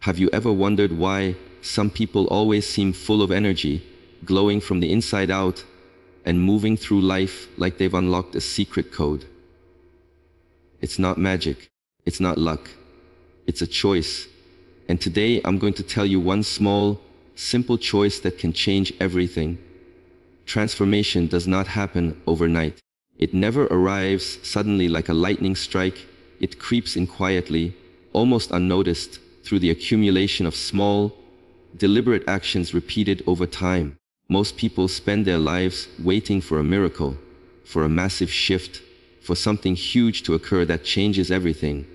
Have you ever wondered why some people always seem full of energy, glowing from the inside out, and moving through life like they've unlocked a secret code? It's not magic. It's not luck. It's a choice. And today I'm going to tell you one small, simple choice that can change everything. Transformation does not happen overnight. It never arrives suddenly like a lightning strike. It creeps in quietly, almost unnoticed, through the accumulation of small, deliberate actions repeated over time. Most people spend their lives waiting for a miracle, for a massive shift, for something huge to occur that changes everything.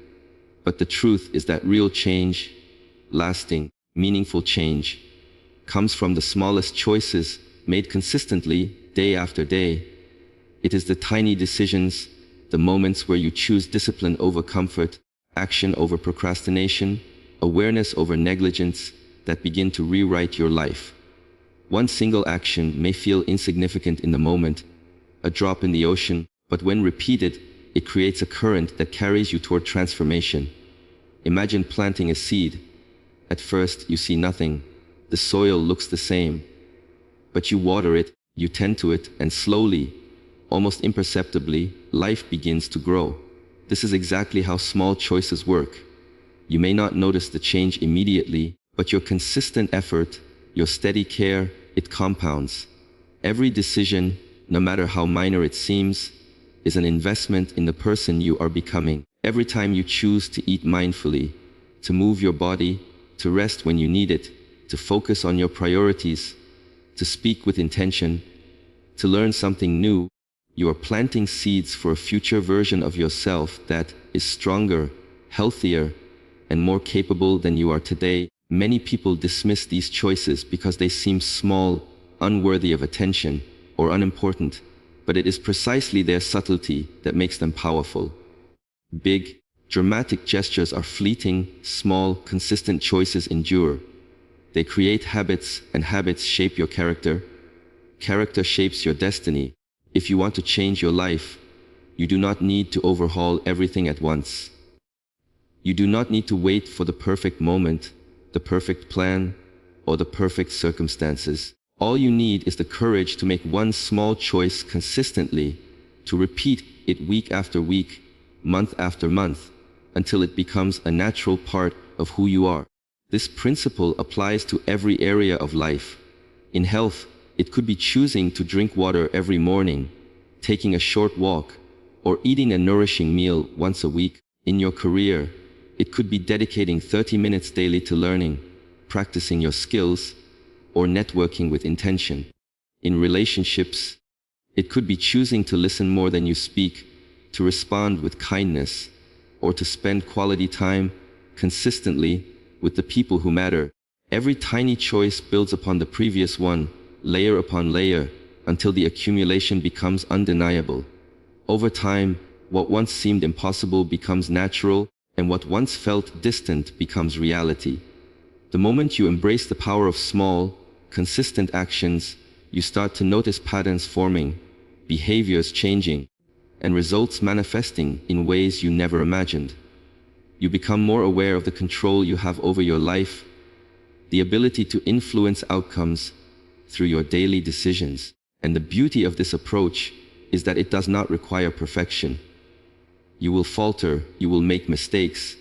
But the truth is that real change, lasting, meaningful change, comes from the smallest choices made consistently, day after day. It is the tiny decisions, the moments where you choose discipline over comfort, action over procrastination, awareness over negligence, that begin to rewrite your life. One single action may feel insignificant in the moment, a drop in the ocean, but when repeated, it creates a current that carries you toward transformation. Imagine planting a seed. At first, you see nothing. The soil looks the same. But you water it, you tend to it, and slowly, almost imperceptibly, life begins to grow. This is exactly how small choices work. You may not notice the change immediately, but your consistent effort, your steady care, it compounds. Every decision, no matter how minor it seems, is an investment in the person you are becoming. Every time you choose to eat mindfully, to move your body, to rest when you need it, to focus on your priorities, to speak with intention, to learn something new, you are planting seeds for a future version of yourself that is stronger, healthier, and more capable than you are today. Many people dismiss these choices because they seem small, unworthy of attention, or unimportant, but it is precisely their subtlety that makes them powerful. Big, dramatic gestures are fleeting, small, consistent choices endure. They create habits, and habits shape your character. Character shapes your destiny. If you want to change your life, you do not need to overhaul everything at once. You do not need to wait for the perfect moment, the perfect plan, or the perfect circumstances. All you need is the courage to make one small choice consistently, to repeat it week after week, month after month, until it becomes a natural part of who you are. This principle applies to every area of life. In health, it could be choosing to drink water every morning, taking a short walk, or eating a nourishing meal once a week. In your career, it could be dedicating 30 minutes daily to learning, practicing your skills, or networking with intention. In relationships, it could be choosing to listen more than you speak, to respond with kindness, or to spend quality time consistently with the people who matter. Every tiny choice builds upon the previous one, layer upon layer, until the accumulation becomes undeniable. Over time, what once seemed impossible becomes natural, and what once felt distant becomes reality. The moment you embrace the power of small, consistent actions, you start to notice patterns forming, behaviors changing, and results manifesting in ways you never imagined. You become more aware of the control you have over your life, the ability to influence outcomes through your daily decisions. And the beauty of this approach is that it does not require perfection. You will falter, you will make mistakes,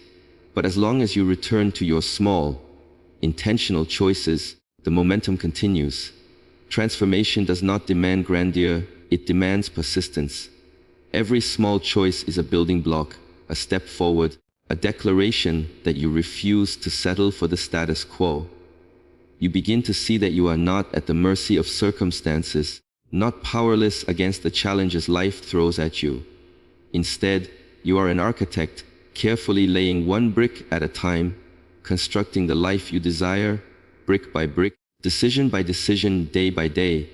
but as long as you return to your small, intentional choices, the momentum continues. Transformation does not demand grandeur, it demands persistence. Every small choice is a building block, a step forward, a declaration that you refuse to settle for the status quo. You begin to see that you are not at the mercy of circumstances, not powerless against the challenges life throws at you. Instead, you are an architect, carefully laying one brick at a time, constructing the life you desire, brick by brick, decision by decision, day by day.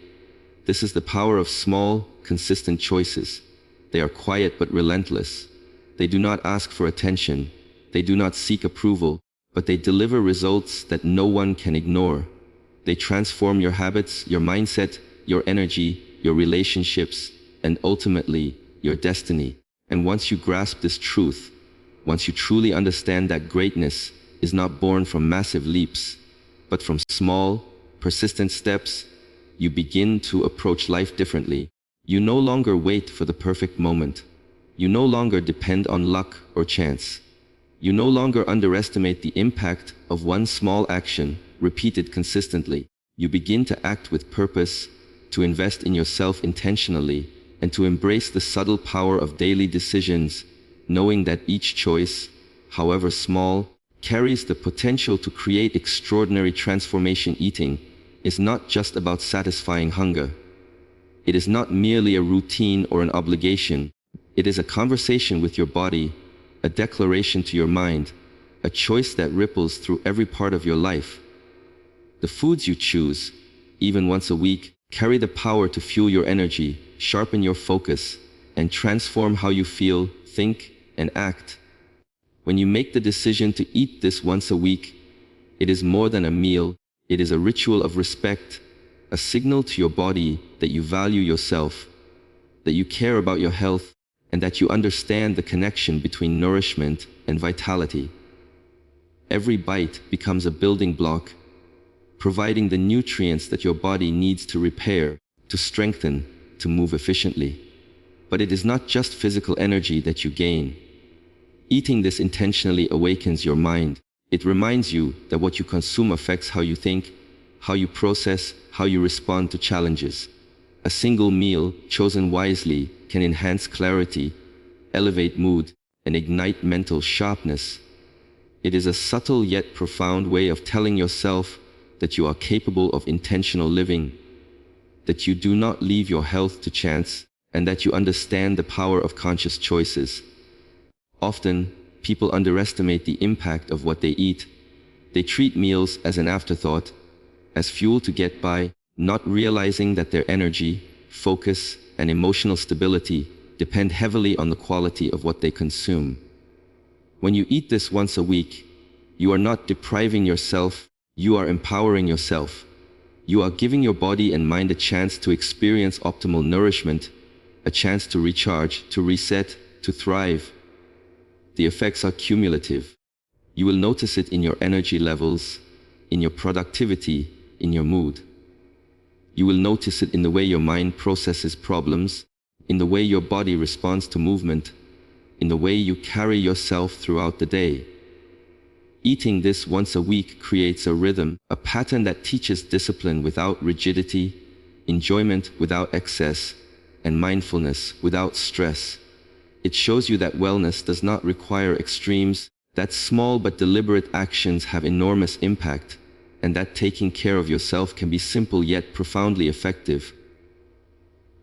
This is the power of small, consistent choices. They are quiet but relentless. They do not ask for attention. They do not seek approval, but they deliver results that no one can ignore. They transform your habits, your mindset, your energy, your relationships, and ultimately, your destiny. And once you grasp this truth, once you truly understand that greatness is not born from massive leaps, but from small, persistent steps. You begin to approach life differently. You no longer wait for the perfect moment. You no longer depend on luck or chance. You no longer underestimate the impact of one small action repeated consistently. You begin to act with purpose, to invest in yourself intentionally, and to embrace the subtle power of daily decisions, knowing that each choice, however small, carries the potential to create extraordinary transformation. Eating is not just about satisfying hunger. It is not merely a routine or an obligation. It is a conversation with your body, a declaration to your mind, a choice that ripples through every part of your life. The foods you choose, even once a week, carry the power to fuel your energy, sharpen your focus, and transform how you feel, think, and act. When you make the decision to eat this once a week, it is more than a meal. It is a ritual of respect, a signal to your body that you value yourself, that you care about your health, and that you understand the connection between nourishment and vitality. Every bite becomes a building block, providing the nutrients that your body needs to repair, to strengthen, to move efficiently. But it is not just physical energy that you gain. Eating this intentionally awakens your mind. It reminds you that what you consume affects how you think, how you process, how you respond to challenges. A single meal, chosen wisely, can enhance clarity, elevate mood, and ignite mental sharpness. It is a subtle yet profound way of telling yourself that you are capable of intentional living, that you do not leave your health to chance, and that you understand the power of conscious choices. Often, people underestimate the impact of what they eat. They treat meals as an afterthought, as fuel to get by, not realizing that their energy, focus, and emotional stability depend heavily on the quality of what they consume. When you eat this once a week, you are not depriving yourself, you are empowering yourself. You are giving your body and mind a chance to experience optimal nourishment, a chance to recharge, to reset, to thrive. The effects are cumulative. You will notice it in your energy levels, in your productivity, in your mood. You will notice it in the way your mind processes problems, in the way your body responds to movement, in the way you carry yourself throughout the day. Eating this once a week creates a rhythm, a pattern that teaches discipline without rigidity, enjoyment without excess, and mindfulness without stress. It shows you that wellness does not require extremes, that small but deliberate actions have enormous impact, and that taking care of yourself can be simple yet profoundly effective.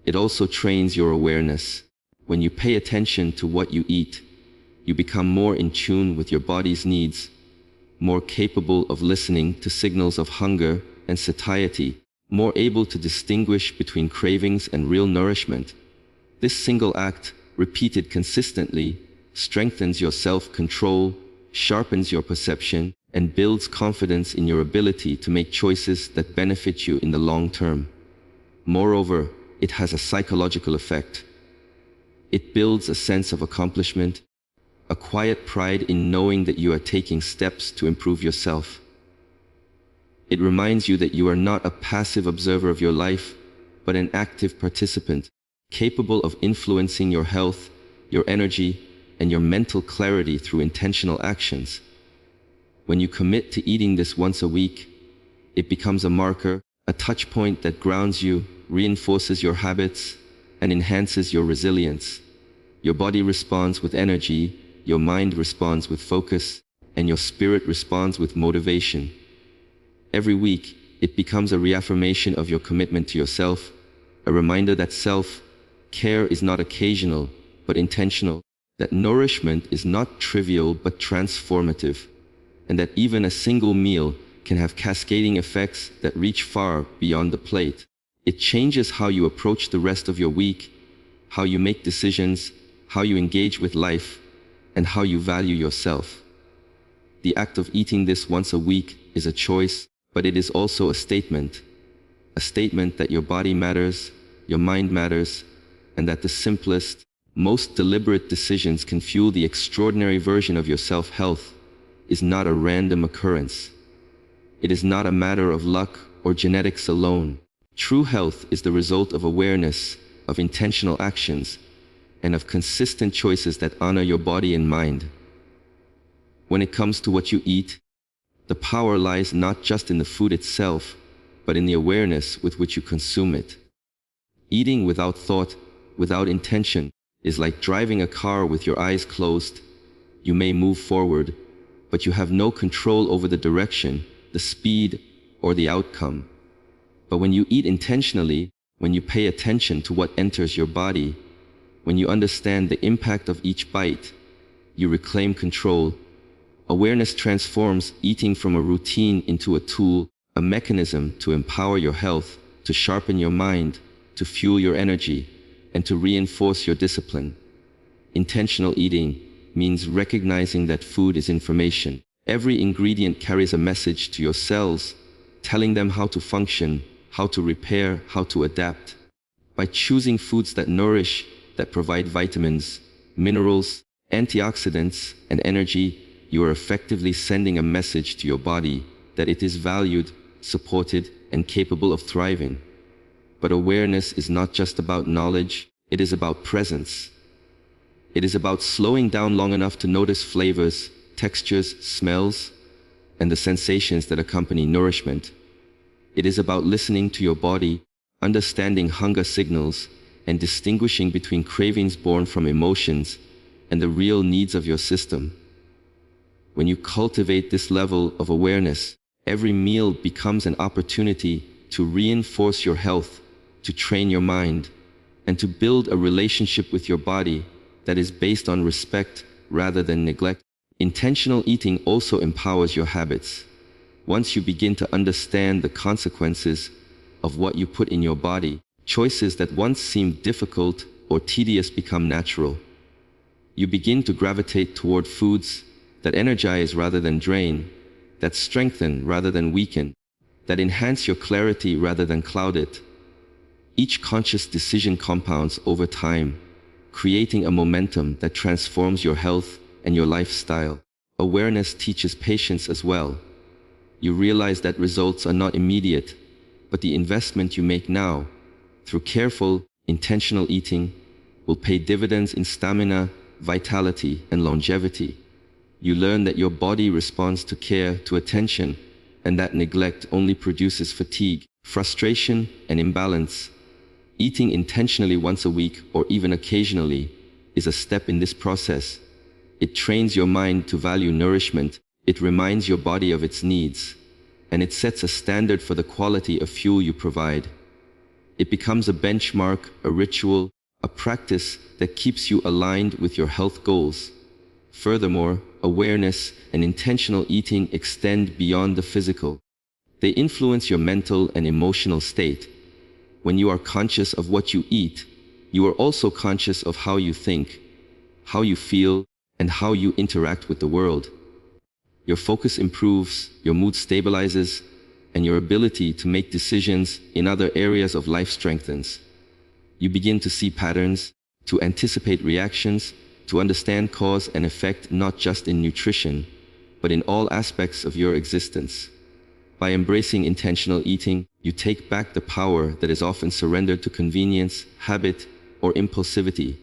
It also trains your awareness. When you pay attention to what you eat, you become more in tune with your body's needs, more capable of listening to signals of hunger and satiety, more able to distinguish between cravings and real nourishment. This single act, repeated consistently, strengthens your self-control, sharpens your perception, and builds confidence in your ability to make choices that benefit you in the long term. Moreover, it has a psychological effect. It builds a sense of accomplishment, a quiet pride in knowing that you are taking steps to improve yourself. It reminds you that you are not a passive observer of your life, but an active participant, capable of influencing your health, your energy, and your mental clarity through intentional actions. When you commit to eating this once a week, it becomes a marker, a touch point that grounds you, reinforces your habits, and enhances your resilience. Your body responds with energy, your mind responds with focus, and your spirit responds with motivation. Every week, it becomes a reaffirmation of your commitment to yourself, a reminder that self-care is not occasional, but intentional, that nourishment is not trivial but transformative, and that even a single meal can have cascading effects that reach far beyond the plate. It changes how you approach the rest of your week, how you make decisions, how you engage with life, and how you value yourself. The act of eating this once a week is a choice, but it is also a statement that your body matters, your mind matters, and that the simplest, most deliberate decisions can fuel the extraordinary version of your self-health is not a random occurrence. It is not a matter of luck or genetics alone. True health is the result of awareness, of intentional actions, and of consistent choices that honor your body and mind. When it comes to what you eat, the power lies not just in the food itself, but in the awareness with which you consume it. Eating without thought, without intention, is like driving a car with your eyes closed. You may move forward, but you have no control over the direction, the speed, or the outcome. But when you eat intentionally, when you pay attention to what enters your body, when you understand the impact of each bite, you reclaim control. Awareness transforms eating from a routine into a tool, a mechanism to empower your health, to sharpen your mind, to fuel your energy, and to reinforce your discipline. Intentional eating means recognizing that food is information. Every ingredient carries a message to your cells, telling them how to function, how to repair, how to adapt. By choosing foods that nourish, that provide vitamins, minerals, antioxidants, and energy, you are effectively sending a message to your body that it is valued, supported, and capable of thriving. But awareness is not just about knowledge, it is about presence. It is about slowing down long enough to notice flavors, textures, smells, and the sensations that accompany nourishment. It is about listening to your body, understanding hunger signals, and distinguishing between cravings born from emotions and the real needs of your system. When you cultivate this level of awareness, every meal becomes an opportunity to reinforce your health, to train your mind, and to build a relationship with your body that is based on respect rather than neglect. Intentional eating also empowers your habits. Once you begin to understand the consequences of what you put in your body, choices that once seemed difficult or tedious become natural. You begin to gravitate toward foods that energize rather than drain, that strengthen rather than weaken, that enhance your clarity rather than cloud it. Each conscious decision compounds over time, creating a momentum that transforms your health and your lifestyle. Awareness teaches patience as well. You realize that results are not immediate, but the investment you make now, through careful, intentional eating, will pay dividends in stamina, vitality, and longevity. You learn that your body responds to care, to attention, and that neglect only produces fatigue, frustration, and imbalance. Eating intentionally once a week, or even occasionally, is a step in this process. It trains your mind to value nourishment, it reminds your body of its needs, and it sets a standard for the quality of fuel you provide. It becomes a benchmark, a ritual, a practice that keeps you aligned with your health goals. Furthermore, awareness and intentional eating extend beyond the physical. They influence your mental and emotional state. When you are conscious of what you eat, you are also conscious of how you think, how you feel, and how you interact with the world. Your focus improves, your mood stabilizes, and your ability to make decisions in other areas of life strengthens. You begin to see patterns, to anticipate reactions, to understand cause and effect not just in nutrition, but in all aspects of your existence. By embracing intentional eating, you take back the power that is often surrendered to convenience, habit, or impulsivity.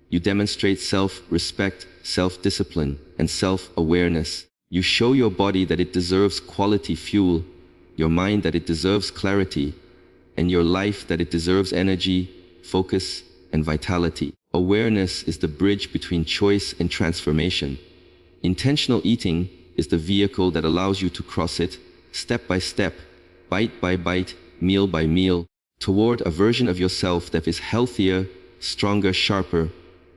You demonstrate self-respect, self-discipline, and self-awareness. You show your body that it deserves quality fuel, your mind that it deserves clarity, and your life that it deserves energy, focus, and vitality. Awareness is the bridge between choice and transformation. Intentional eating is the vehicle that allows you to cross it, step by step, bite by bite, meal by meal, toward a version of yourself that is healthier, stronger, sharper,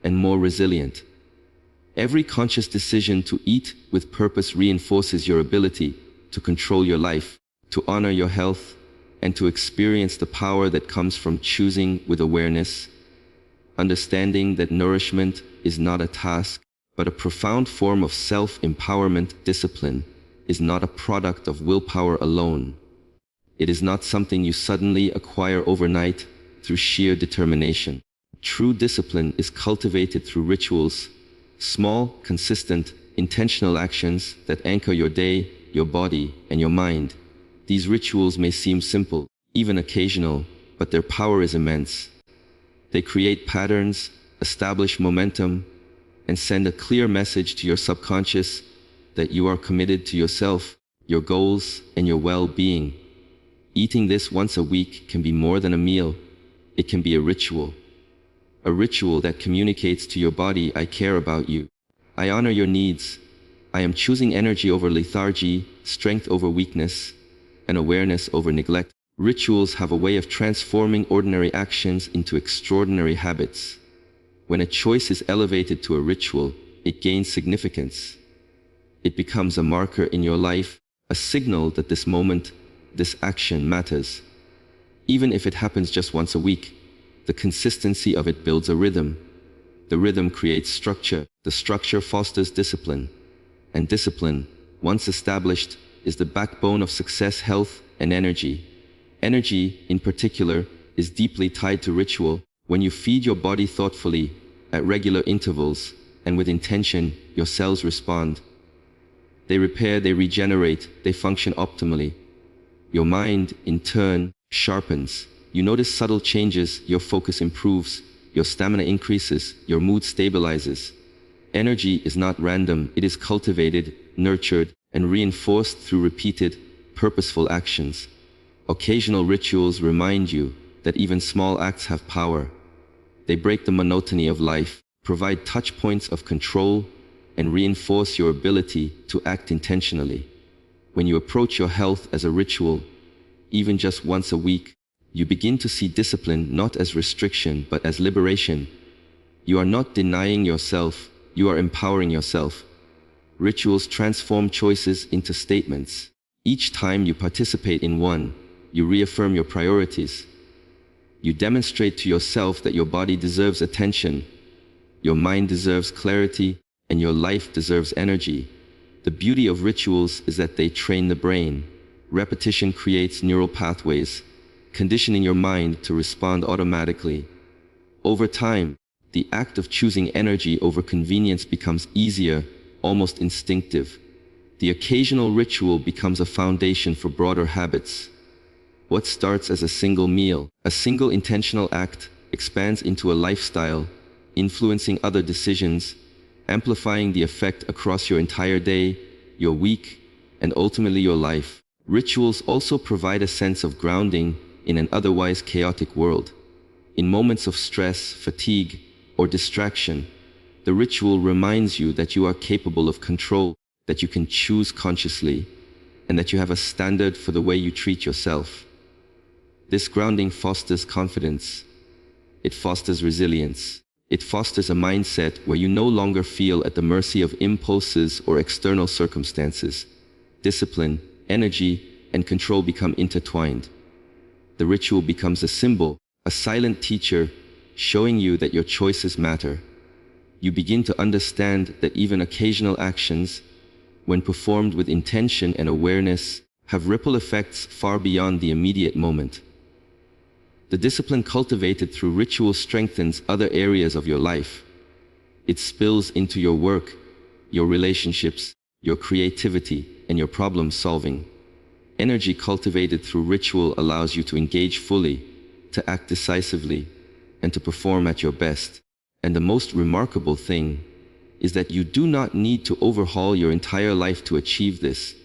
and more resilient. Every conscious decision to eat with purpose reinforces your ability to control your life, to honor your health, and to experience the power that comes from choosing with awareness. Understanding that nourishment is not a task, but a profound form of self-empowerment. Discipline is not a product of willpower alone. It is not something you suddenly acquire overnight through sheer determination. True discipline is cultivated through rituals, small, consistent, intentional actions that anchor your day, your body, and your mind. These rituals may seem simple, even occasional, but their power is immense. They create patterns, establish momentum, and send a clear message to your subconscious that you are committed to yourself, your goals, and your well-being. Eating this once a week can be more than a meal. It can be a ritual. A ritual that communicates to your body, I care about you. I honor your needs. I am choosing energy over lethargy, strength over weakness, and awareness over neglect. Rituals have a way of transforming ordinary actions into extraordinary habits. When a choice is elevated to a ritual, it gains significance. It becomes a marker in your life, a signal that this moment, this action matters. Even if it happens just once a week, the consistency of it builds a rhythm. The rhythm creates structure. The structure fosters discipline. And discipline, once established, is the backbone of success, health, and energy. Energy, in particular, is deeply tied to ritual. When you feed your body thoughtfully, at regular intervals, and with intention, your cells respond. They repair, they regenerate, they function optimally. Your mind, in turn, sharpens. You notice subtle changes, your focus improves, your stamina increases, your mood stabilizes. Energy is not random, it is cultivated, nurtured, and reinforced through repeated, purposeful actions. Occasional rituals remind you that even small acts have power. They break the monotony of life, provide touch points of control, and reinforce your ability to act intentionally. When you approach your health as a ritual, even just once a week, you begin to see discipline not as restriction but as liberation. You are not denying yourself, you are empowering yourself. Rituals transform choices into statements. Each time you participate in one, you reaffirm your priorities. You demonstrate to yourself that your body deserves attention, your mind deserves clarity, and your life deserves energy. The beauty of rituals is that they train the brain. Repetition creates neural pathways, conditioning your mind to respond automatically. Over time, the act of choosing energy over convenience becomes easier, almost instinctive. The occasional ritual becomes a foundation for broader habits. What starts as a single meal, a single intentional act, expands into a lifestyle, influencing other decisions, amplifying the effect across your entire day, your week, and ultimately your life. Rituals also provide a sense of grounding in an otherwise chaotic world. In moments of stress, fatigue, or distraction, the ritual reminds you that you are capable of control, that you can choose consciously, and that you have a standard for the way you treat yourself. This grounding fosters confidence. It fosters resilience. It fosters a mindset where you no longer feel at the mercy of impulses or external circumstances. Discipline, energy, and control become intertwined. The ritual becomes a symbol, a silent teacher, showing you that your choices matter. You begin to understand that even occasional actions, when performed with intention and awareness, have ripple effects far beyond the immediate moment. The discipline cultivated through ritual strengthens other areas of your life. It spills into your work, your relationships, your creativity, and your problem solving. Energy cultivated through ritual allows you to engage fully, to act decisively, and to perform at your best. And the most remarkable thing is that you do not need to overhaul your entire life to achieve this.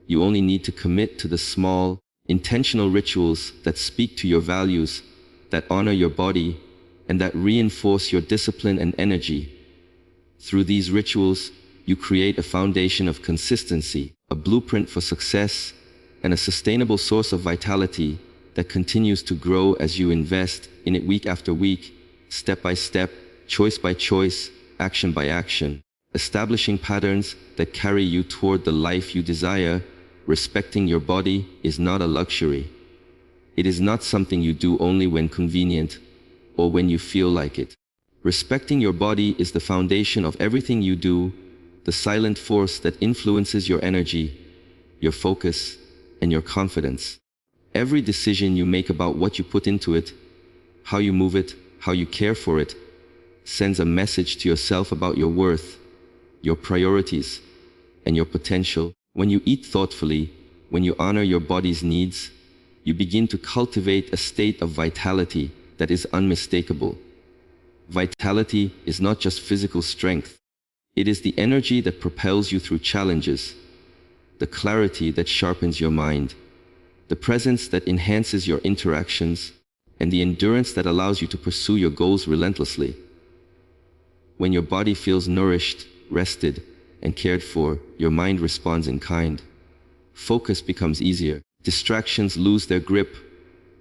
You only need to commit to the small, intentional rituals that speak to your values, that honor your body, and that reinforce your discipline and energy. Through these rituals, you create a foundation of consistency, a blueprint for success, and a sustainable source of vitality that continues to grow as you invest in it week after week, step by step, choice by choice, action by action, establishing patterns that carry you toward the life you desire. Respecting your body is not a luxury. It is not something you do only when convenient or when you feel like it. Respecting your body is the foundation of everything you do, the silent force that influences your energy, your focus, and your confidence. Every decision you make about what you put into it, how you move it, how you care for it, sends a message to yourself about your worth, your priorities, and your potential. When you eat thoughtfully, when you honor your body's needs, you begin to cultivate a state of vitality that is unmistakable. Vitality is not just physical strength. It is the energy that propels you through challenges, the clarity that sharpens your mind, the presence that enhances your interactions, and the endurance that allows you to pursue your goals relentlessly. When your body feels nourished, rested, and cared for, your mind responds in kind. Focus becomes easier. Distractions lose their grip.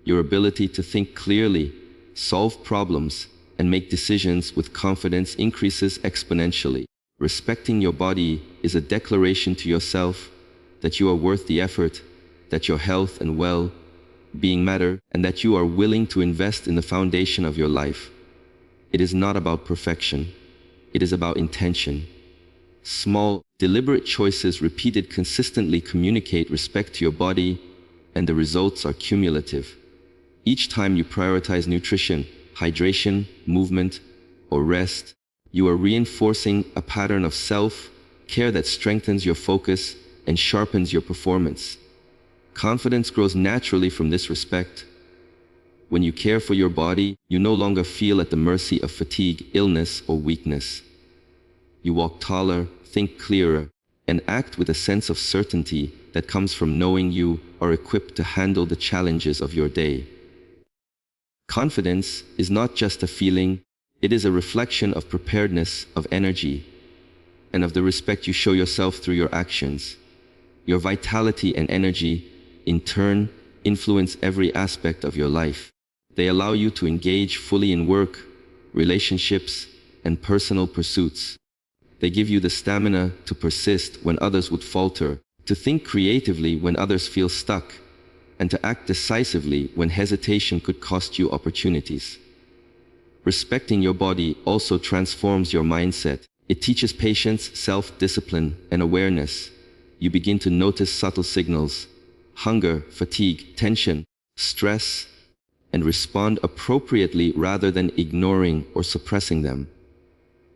Your ability to think clearly, solve problems, and make decisions with confidence increases exponentially. Respecting your body is a declaration to yourself that you are worth the effort, that your health and well-being matter, and that you are willing to invest in the foundation of your life. It is not about perfection. It is about intention. Small, deliberate choices repeated consistently communicate respect to your body, and the results are cumulative. Each time you prioritize nutrition, hydration, movement, or rest, you are reinforcing a pattern of self-care that strengthens your focus and sharpens your performance. Confidence grows naturally from this respect. When you care for your body, you no longer feel at the mercy of fatigue, illness, or weakness. You walk taller, think clearer, and act with a sense of certainty that comes from knowing you are equipped to handle the challenges of your day. Confidence is not just a feeling, it is a reflection of preparedness, of energy, and of the respect you show yourself through your actions. Your vitality and energy, in turn, influence every aspect of your life. They allow you to engage fully in work, relationships, and personal pursuits. They give you the stamina to persist when others would falter, to think creatively when others feel stuck, and to act decisively when hesitation could cost you opportunities. Respecting your body also transforms your mindset. It teaches patience, self-discipline, and awareness. You begin to notice subtle signals, hunger, fatigue, tension, stress, and respond appropriately rather than ignoring or suppressing them.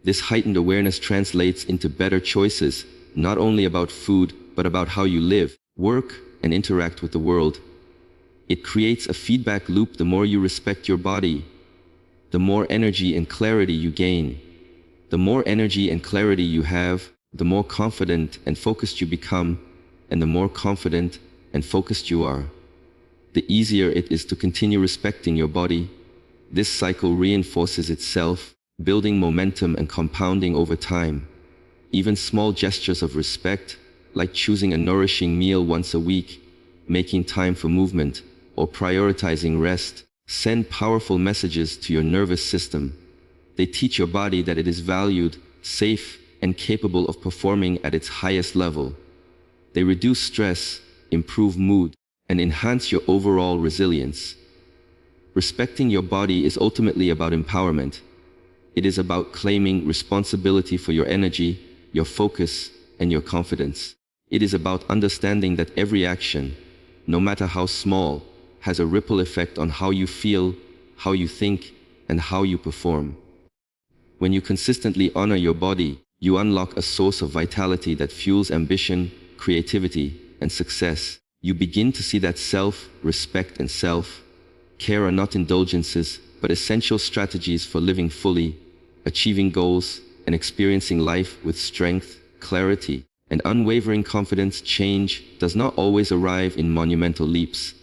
This heightened awareness translates into better choices, not only about food, but about how you live, work, and interact with the world. It creates a feedback loop. The more you respect your body, the more energy and clarity you gain. The more energy and clarity you have, the more confident and focused you become, and the more confident and focused you are, the easier it is to continue respecting your body. This cycle reinforces itself, building momentum and compounding over time. Even small gestures of respect, like choosing a nourishing meal once a week, making time for movement, or prioritizing rest, send powerful messages to your nervous system. They teach your body that it is valued, safe, and capable of performing at its highest level. They reduce stress, improve mood, and enhance your overall resilience. Respecting your body is ultimately about empowerment. It is about claiming responsibility for your energy, your focus, and your confidence. It is about understanding that every action, no matter how small, has a ripple effect on how you feel, how you think, and how you perform. When you consistently honor your body, you unlock a source of vitality that fuels ambition, creativity, and success. You begin to see that self-respect and self-care are not indulgences, but essential strategies for living fully, achieving goals, and experiencing life with strength, clarity, and unwavering confidence. Change does not always arrive in monumental leaps.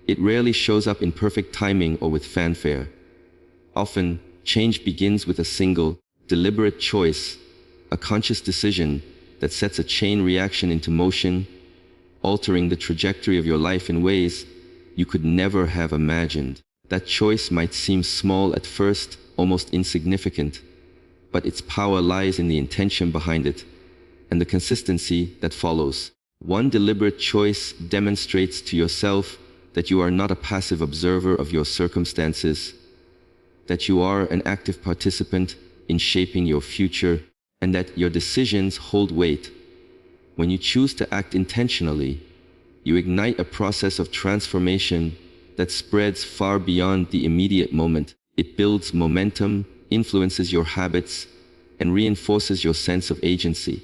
It rarely shows up in perfect timing or with fanfare. Often, change begins with a single, deliberate choice, a conscious decision that sets a chain reaction into motion, altering the trajectory of your life in ways you could never have imagined. That choice might seem small at first, almost insignificant, but its power lies in the intention behind it and the consistency that follows. One deliberate choice demonstrates to yourself that you are not a passive observer of your circumstances, that you are an active participant in shaping your future, and that your decisions hold weight. When you choose to act intentionally, you ignite a process of transformation that spreads far beyond the immediate moment. It builds momentum, influences your habits, and reinforces your sense of agency.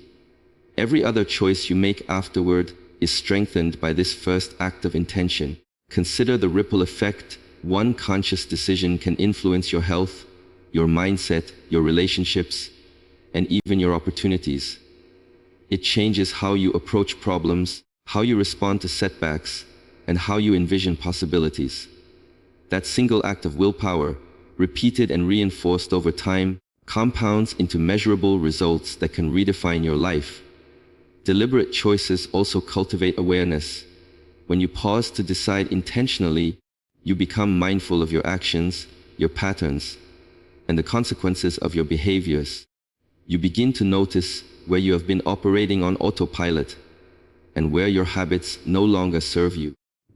Every other choice you make afterward is strengthened by this first act of intention. Consider the ripple effect. One conscious decision can influence your health, your mindset, your relationships, and even your opportunities. It changes how you approach problems, how you respond to setbacks, and how you envision possibilities. That single act of willpower, repeated and reinforced over time, compounds into measurable results that can redefine your life. Deliberate choices also cultivate awareness. When you pause to decide intentionally, you become mindful of your actions, your patterns, and the consequences of your behaviors. You begin to notice where you have been operating on autopilot and where your habits no longer serve you.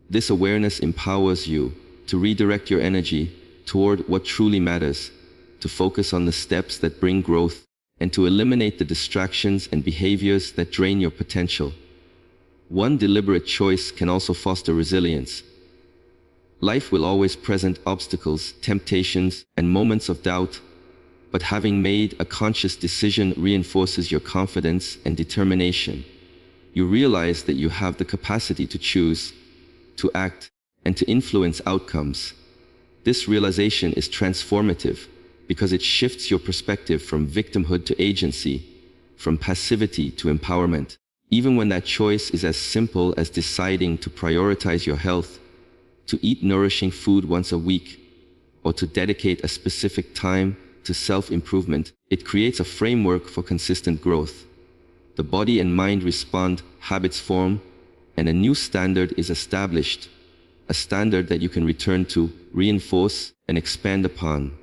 This awareness empowers you to redirect your energy toward what truly matters, to focus on the steps that bring growth, and to eliminate the distractions and behaviors that drain your potential. One deliberate choice can also foster resilience. Life will always present obstacles, temptations, and moments of doubt, but having made a conscious decision reinforces your confidence and determination. You realize that you have the capacity to choose, to act, and to influence outcomes. This realization is transformative because it shifts your perspective from victimhood to agency, from passivity to empowerment. Even when that choice is as simple as deciding to prioritize your health, to eat nourishing food once a week, or to dedicate a specific time to self-improvement, it creates a framework for consistent growth. The body and mind respond, habits form, and a new standard is established, a standard that you can return to, reinforce, and expand upon.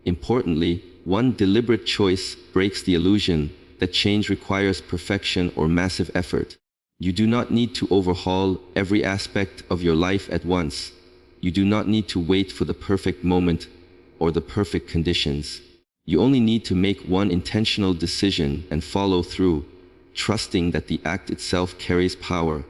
Importantly, one deliberate choice breaks the illusion that change requires perfection or massive effort. You do not need to overhaul every aspect of your life at once. You do not need to wait for the perfect moment or the perfect conditions. You only need to make one intentional decision and follow through, trusting that the act itself carries power.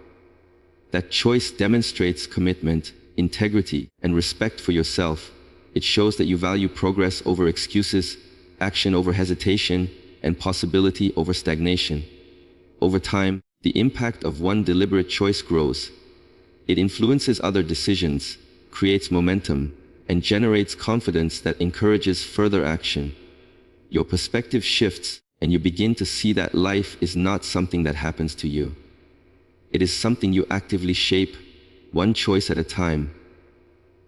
That choice demonstrates commitment, integrity, and respect for yourself. It shows that you value progress over excuses, action over hesitation, and possibility over stagnation. Over time, the impact of one deliberate choice grows. It influences other decisions, creates momentum, and generates confidence that encourages further action. Your perspective shifts, and you begin to see that life is not something that happens to you. It is something you actively shape, one choice at a time.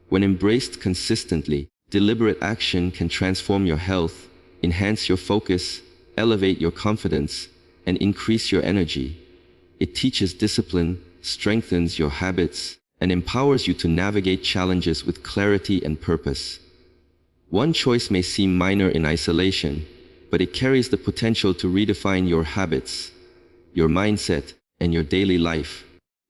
When embraced consistently, deliberate action can transform your health, enhance your focus, elevate your confidence, and increase your energy. It teaches discipline, strengthens your habits, and empowers you to navigate challenges with clarity and purpose. One choice may seem minor in isolation, but it carries the potential to redefine your habits, your mindset, and your daily life.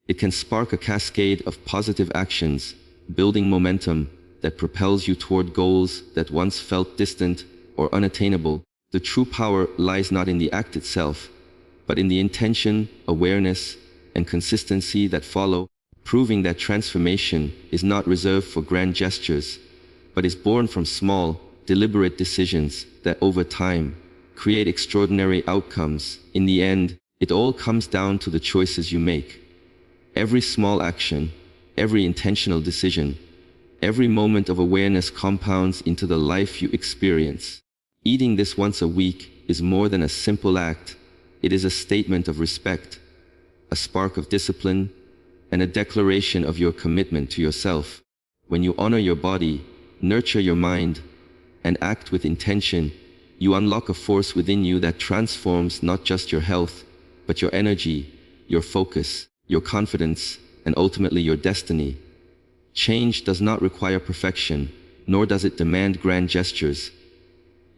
It can spark a cascade of positive actions, building momentum that propels you toward goals that once felt distant or unattainable. The true power lies not in the act itself, but in the intention, awareness, and consistency that follow, proving that transformation is not reserved for grand gestures, but is born from small, deliberate decisions that over time create extraordinary outcomes. In the end, it all comes down to the choices you make. Every small action, every intentional decision, every moment of awareness compounds into the life you experience. Eating this once a week is more than a simple act. It is a statement of respect, a spark of discipline, and a declaration of your commitment to yourself. When you honor your body, nurture your mind, and act with intention, you unlock a force within you that transforms not just your health, but your energy, your focus, your confidence, and ultimately your destiny. Change does not require perfection, nor does it demand grand gestures.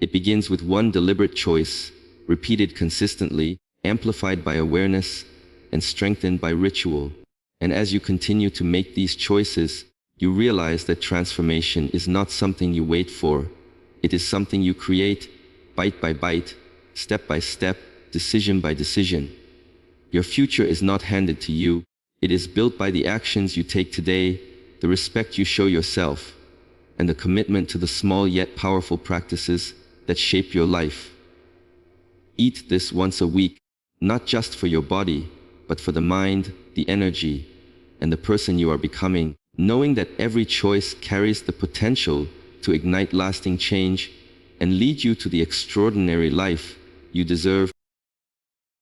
It begins with one deliberate choice, repeated consistently, amplified by awareness, and strengthened by ritual. And as you continue to make these choices, you realize that transformation is not something you wait for. It is something you create, bite by bite, step by step, decision by decision. Your future is not handed to you. It is built by the actions you take today, the respect you show yourself, and the commitment to the small yet powerful practices that shape your life. Eat this once a week, not just for your body, but for the mind, the energy, and the person you are becoming, knowing that every choice carries the potential to ignite lasting change and lead you to the extraordinary life you deserve.